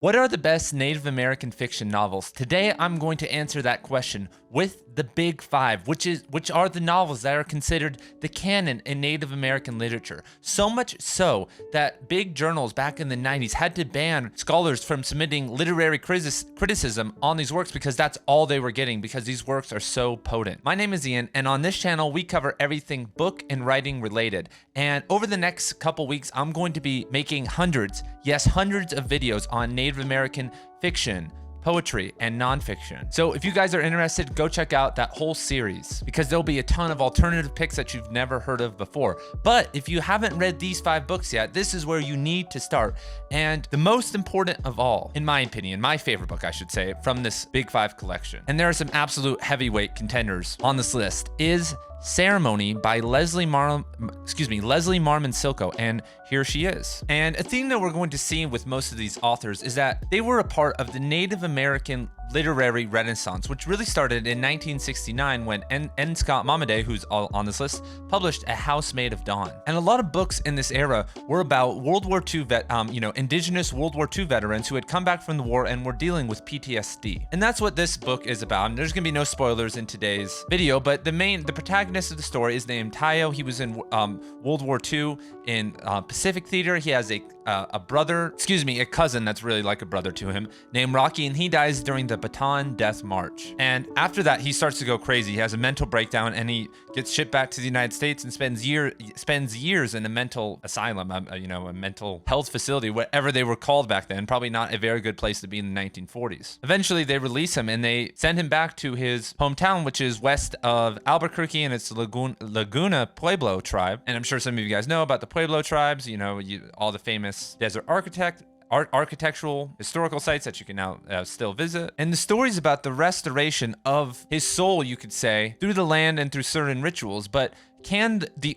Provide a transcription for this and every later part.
What are the best Native American fiction novels? Today, I'm going to answer that question with the Big Five, which are the novels that are considered the canon in Native American literature. So much so that big journals back in the 90s had to ban scholars from submitting literary criticism on these works because that's all they were getting, because these works are so potent. My name is Ian, and on this channel, we cover everything book and writing related. And over the next couple weeks, I'm going to be making hundreds of videos on Native American fiction, poetry, and nonfiction. So if you guys are interested, go check out that whole series, because there'll be a ton of alternative picks that you've never heard of before. But if you haven't read these 5 books yet, this is where you need to start. And the most important of all, in my opinion, my favorite book, I should say, from this Big 5 collection, and there are some absolute heavyweight contenders on this list, is Ceremony by Leslie Marmon Silko, and here she is. And a theme that we're going to see with most of these authors is that they were a part of the Native American literary renaissance, which really started in 1969 when N. Scott Momaday, who's on this list, published A Housemaid of Dawn. And a lot of books in this era were about World War II indigenous World War II veterans who had come back from the war and were dealing with PTSD. And that's what this book is about. And there's gonna be no spoilers in today's video, but the protagonist of the story is named Tayo. He was in World War II in Pacific Theater. He has a cousin that's really like a brother to him named Rocky, and he dies during the Bataan Death March. And after that, he starts to go crazy. He has a mental breakdown, and he gets shipped back to the United States and spends years in a mental asylum, a mental health facility, whatever they were called back then. Probably not a very good place to be in the 1940s. Eventually, they release him and they send him back to his hometown, which is west of Albuquerque, and it's the Laguna Pueblo tribe. And I'm sure some of you guys know about the Pueblo tribes. All the famous desert architectural historical sites that you can now still visit. And the story is about the restoration of his soul, you could say, through the land and through certain rituals. But can the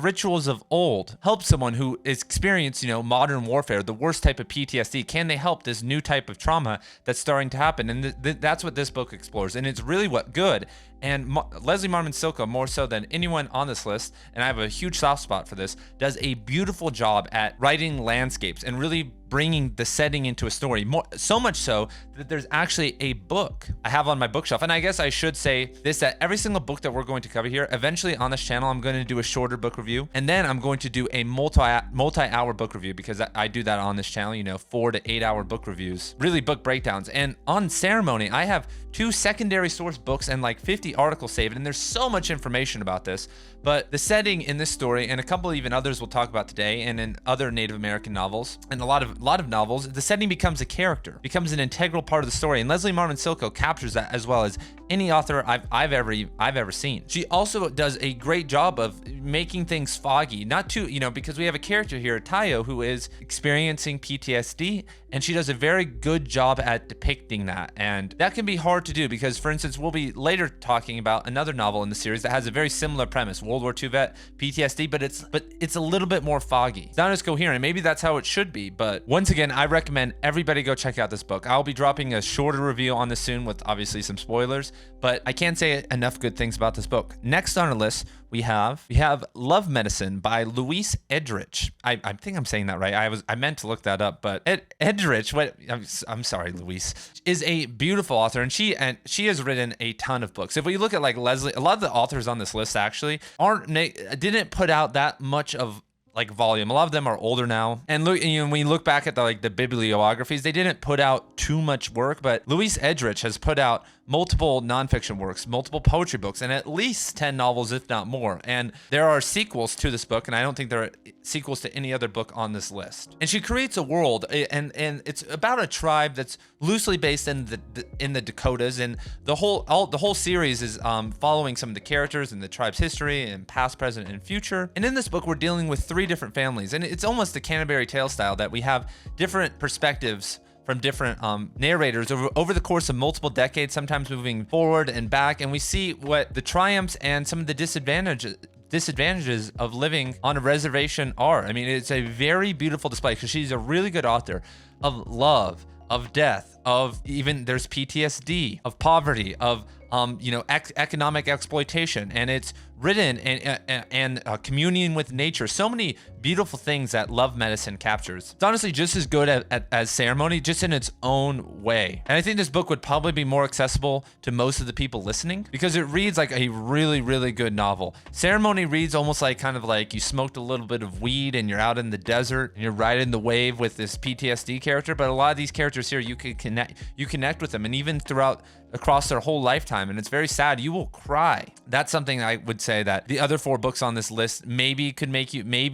rituals of old help someone who is experiencing, modern warfare, the worst type of PTSD? Can they help this new type of trauma that's starting to happen? And that's what this book explores. And it's really good. And Leslie Marmon Silko, more so than anyone on this list, and I have a huge soft spot for this, does a beautiful job at writing landscapes and really bringing the setting into a story. So much so that there's actually a book I have on my bookshelf. And I guess I should say this, that every single book that we're going to cover here, eventually on this channel, I'm going to do a shorter book review. And then I'm going to do a multi-hour book review, because I do that on this channel, 4 to 8 hour book reviews, really book breakdowns. And on Ceremony, I have 2 secondary source books and like 50 articles saved. And there's so much information about this. But the setting in this story, and a couple even others we'll talk about today, and in other Native American novels, and a lot of novels, the setting becomes a character, becomes an integral part of the story. And Leslie Marmon Silko captures that as well as any author I've ever seen. She also does a great job of making things foggy, not too, because we have a character here, Tayo, who is experiencing PTSD, and she does a very good job at depicting that. And that can be hard to do because, for instance, we'll be later talking about another novel in the series that has a very similar premise, World War II vet, PTSD, but it's a little bit more foggy. It's not as coherent. Maybe that's how it should be, but once again, I recommend everybody go check out this book. I'll be dropping a shorter review on this soon with obviously some spoilers, but I can't say enough good things about this book. Next on our list, we have Love Medicine by Louise Erdrich. I think I'm saying that right. I meant to look that up, but Erdrich, I'm sorry, Louise, is a beautiful author, and she has written a ton of books. If we look at like Leslie, a lot of the authors on this list actually didn't put out that much of like volume. A lot of them are older now. And look, when you look back at the bibliographies, they didn't put out too much work, but Louise Erdrich has put out multiple nonfiction works, multiple poetry books, and at least 10 novels, if not more. And there are sequels to this book, and I don't think there are sequels to any other book on this list. And she creates a world, and it's about a tribe that's loosely based in the Dakotas, and the whole series is following some of the characters and the tribe's history and past, present, and future. And in this book, we're dealing with 3 different families, and it's almost the Canterbury Tale style, that we have different perspectives from different narrators over the course of multiple decades, sometimes moving forward and back, and we see what the triumphs and some of the disadvantages of living on a reservation are. I mean, it's a very beautiful display, because she's a really good author of love, of death, of even there's PTSD, of poverty, of economic exploitation, and it's written and communing with nature. So many beautiful things that love medicine captures. It's honestly just as good as Ceremony, just in its own way. And I think this book would probably be more accessible to most of the people listening because it reads like a really, really good novel. Ceremony reads almost like kind of like you smoked a little bit of weed and you're out in the desert and you're riding the wave with this PTSD character. But a lot of these characters here, you connect with them, and even across their whole lifetime, and it's very sad. You will cry. That's something I would say that the other 4 books on this list maybe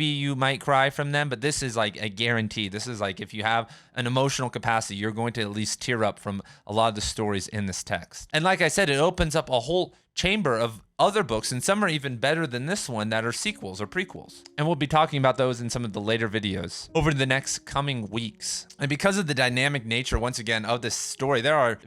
you might cry from them, but this is like a guarantee. This is like, if you have an emotional capacity, you're going to at least tear up from a lot of the stories in this text. And like I said, it opens up a whole chamber of other books, and some are even better than this one that are sequels or prequels. And we'll be talking about those in some of the later videos over the next coming weeks. And because of the dynamic nature, once again, of this story, I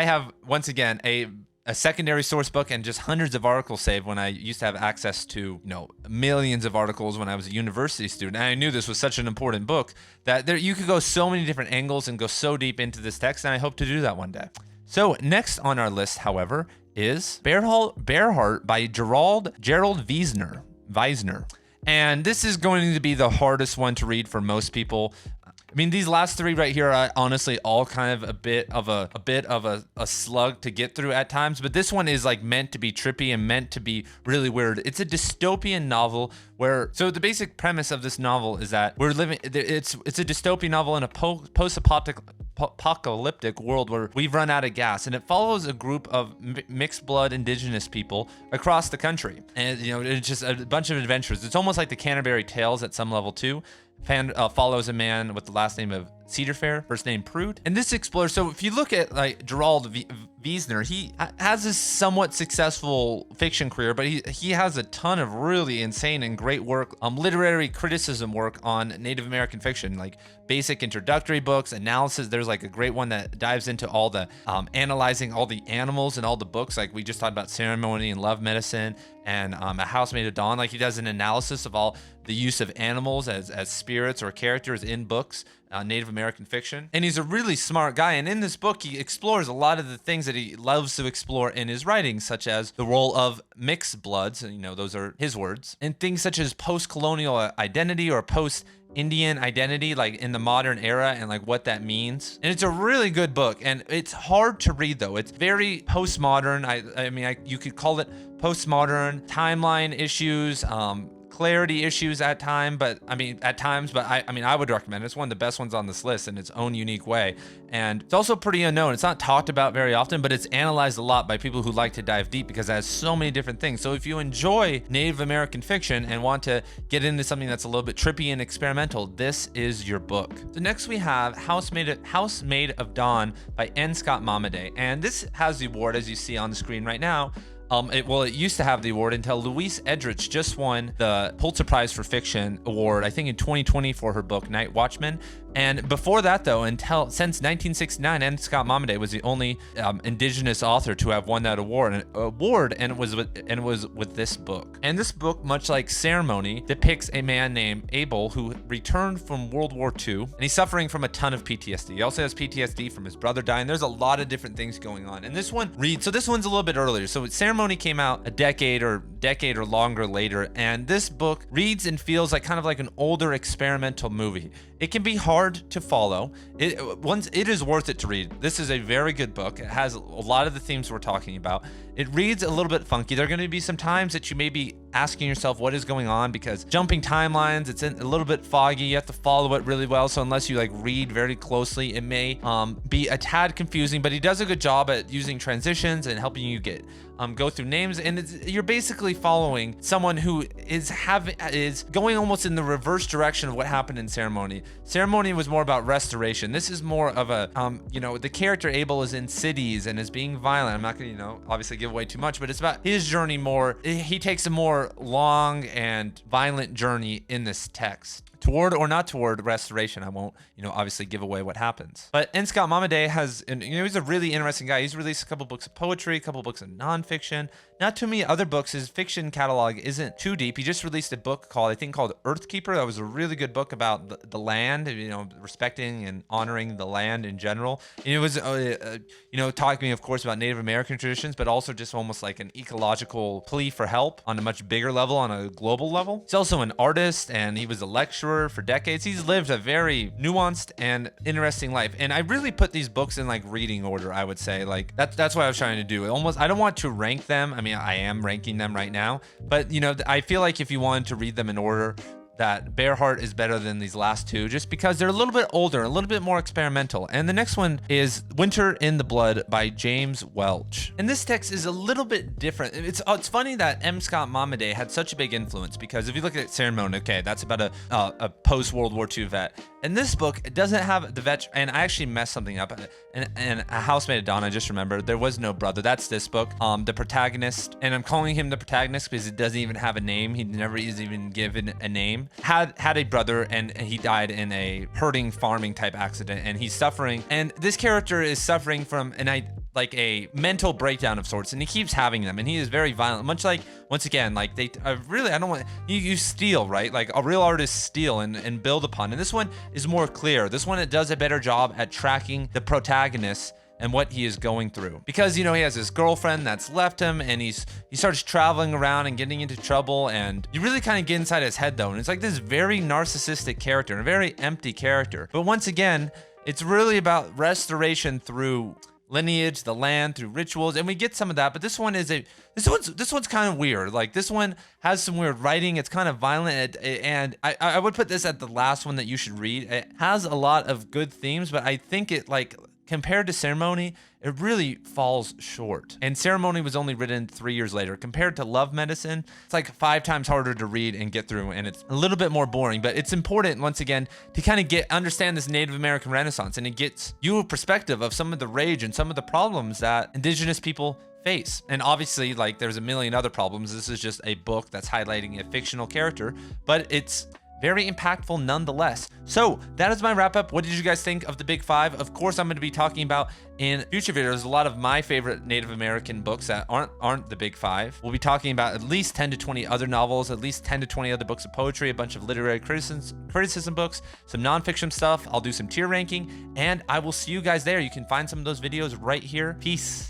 have, once again, a secondary source book and just hundreds of articles saved when I used to have access to, millions of articles when I was a university student. And I knew this was such an important book that you could go so many different angles and go so deep into this text, and I hope to do that one day. So next on our list, however, is Bearheart by Gerald Vizenor. And this is going to be the hardest one to read for most people. I mean, these last 3 right here are honestly all kind of a bit of a slug to get through at times, but this one is like meant to be trippy and meant to be really weird. It's a dystopian novel so the basic premise of this novel is that it's a dystopian novel in a post-apocalyptic world where we've run out of gas, and it follows a group of mixed blood indigenous people across the country. And it's just a bunch of adventures. It's almost like the Canterbury Tales at some level too. Follows a man with the last name of Cedarfair, first name Prude. And this explores, so if you look at like Gerald Vizenor, he has a somewhat successful fiction career, but he has a ton of really insane and great work, literary criticism work on Native American fiction, like basic introductory books, analysis. There's like a great one that dives into all the analyzing all the animals in all the books. Like we just talked about Ceremony and Love Medicine and A House Made of Dawn. Like he does an analysis of all the use of animals as spirits or characters in books, Native American fiction. And he's a really smart guy. And in this book, he explores a lot of the things that he loves to explore in his writing, such as the role of mixed bloods, those are his words, and things such as post-colonial identity or post-Indian identity, like in the modern era, and like what that means. And it's a really good book, and it's hard to read though. It's very postmodern. I mean, you could call it postmodern, timeline issues, clarity issues at times, but I would recommend it. It's one of the best ones on this list in its own unique way. And it's also pretty unknown. It's not talked about very often, but it's analyzed a lot by people who like to dive deep because it has so many different things. So if you enjoy Native American fiction and want to get into something that's a little bit trippy and experimental, this is your book. So next we have House Made of Dawn by N. Scott Momaday. And this has the award, as you see on the screen right now. It used to have the award until Louise Erdrich just won the Pulitzer Prize for Fiction award, I think in 2020, for her book Night Watchman. And before that, though, since 1969, N. Scott Momaday was the only indigenous author to have won that award, and it was with this book. And this book, much like Ceremony, depicts a man named Abel who returned from World War II, and he's suffering from a ton of PTSD. He also has PTSD from his brother dying. There's a lot of different things going on. And this one so this one's a little bit earlier. So Ceremony came out a decade or longer later, and this book reads and feels like kind of like an older experimental movie. It can be hard to follow. It is worth it to read. This is a very good book. It has a lot of the themes we're talking about. It reads a little bit funky. There are going to be some times that you may be asking yourself what is going on, because jumping timelines, it's a little bit foggy. You have to follow it really well. So unless you read very closely, it may be a tad confusing, but he does a good job at using transitions and helping you go through names. And you're basically following someone who is going almost in the reverse direction of what happened in Ceremony. Ceremony was more about restoration. This is more of a, the character Abel is in cities and is being violent. I'm not going to, obviously give away too much, but it's about his journey more. He takes a more long and violent journey in this text. toward or not toward restoration. I won't, obviously give away what happens. But N. Scott Momaday has, he's a really interesting guy. He's released a couple books of poetry, a couple books of nonfiction, not too many other books. His fiction catalog isn't too deep. He just released a book called Earthkeeper. That was a really good book about the land, respecting and honoring the land in general. And it was, talking, of course, about Native American traditions, but also just almost like an ecological plea for help on a much bigger level, on a global level. He's also an artist, and he was a lecturer for decades. He's lived a very nuanced and interesting life. And I really put these books in like reading order, I would say. Like that's what I was trying to do. I don't want to rank them. I mean, I am ranking them right now, but I feel like if you wanted to read them in order, that Bearheart is better than these last two, just because they're a little bit older, a little bit more experimental. And the next one is Winter in the Blood by James Welch. And this text is a little bit different. It's funny that M. Scott Momaday had such a big influence, because if you look at Ceremony, okay, that's about a post-World War II vet. And this book, it doesn't have the vet, and I actually messed something up. And A Housemaid at Dawn, I just remembered, there was no brother. That's this book. The protagonist, and I'm calling him the protagonist because it doesn't even have a name. He never is even given a name. Had a brother, and he died in a herding farming type accident, and he's suffering. And this character is suffering from a mental breakdown of sorts, and he keeps having them, and he is very violent, much like, once again, like I don't want, you steal, right? Like a real artist steal and build upon. And this one is more clear. This one, it does a better job at tracking the protagonist and what he is going through, because he has this girlfriend that's left him, and he starts traveling around and getting into trouble, and you really kind of get inside his head though, and it's like this very narcissistic character, and a very empty character. But once again, it's really about restoration through lineage, the land, through rituals, and we get some of that. But this one's kind of weird. Like, this one has some weird writing. It's kind of violent, and I would put this at the last one that you should read. It has a lot of good themes, but I think it, like, compared to Ceremony, it really falls short. And Ceremony was only written 3 years later. Compared to Love Medicine, it's like 5 times harder to read and get through, and it's a little bit more boring. But it's important, once again, to kind of understand this Native American Renaissance, and it gets you a perspective of some of the rage and some of the problems that Indigenous people face. And obviously, like, there's a million other problems. This is just a book that's highlighting a fictional character, but it's very impactful nonetheless. So that is my wrap up. What did you guys think of the Big Five? Of course, I'm going to be talking about in future videos a lot of my favorite Native American books that aren't the Big Five. We'll be talking about at least 10 to 20 other novels, at least 10 to 20 other books of poetry, a bunch of literary criticism books, some nonfiction stuff. I'll do some tier ranking, and I will see you guys there. You can find some of those videos right here. Peace.